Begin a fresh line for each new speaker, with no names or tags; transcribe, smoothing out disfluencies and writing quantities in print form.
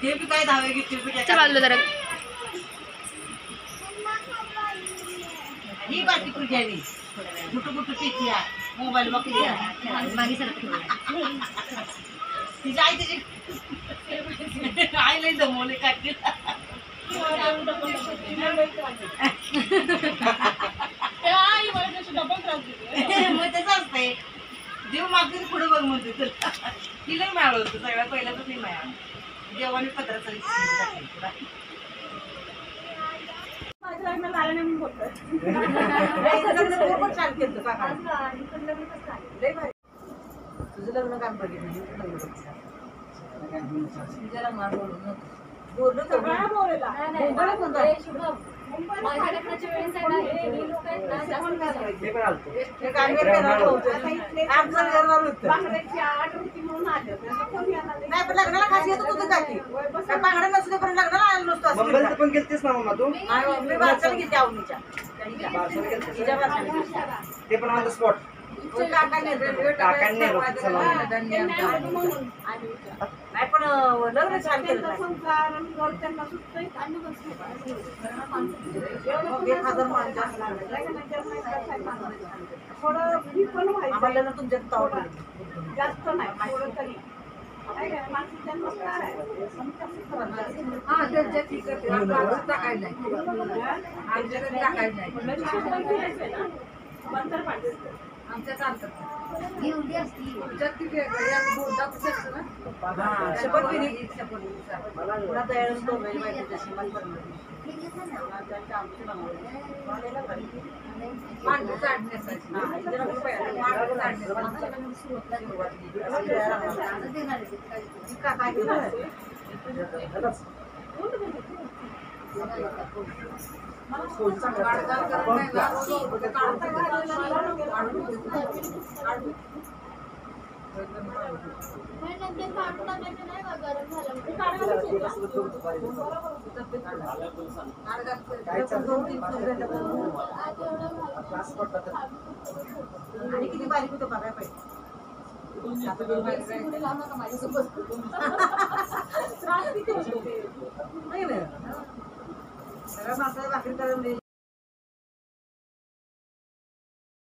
हे बी काय धावे घेतली
चल बाजूला जरा.
ही बाकी तुझी आहे कुठं कुठं तिची मोबाईल बघते
मागे सर
तिची आई तिची आईला जमवले काय मग त्याच असतंय देव मागते पुढे बघ म्हणते तुला तिला मिळालं होतं सगळ्या पहिल्याच नाही मिळालं देवाने पत्राचा तुझं लग्न काम बघितलं बोललो लग्नाला खास येत तुझं काकी बांगडा नसले पण लग्नाला आलो नसतो
पण गेलतीस ना मग तू
मी बारसाला गेली आवनीच्या
ते पण ऑन द स्पॉट
नाही पण लग्न छान केलं 1,000 माणसं आम्हाला तुमच्यात
जास्त नाही तरी
आमच्या चालतात आणि किती बारीक होतं बघायला पाहिजे भाकरी करून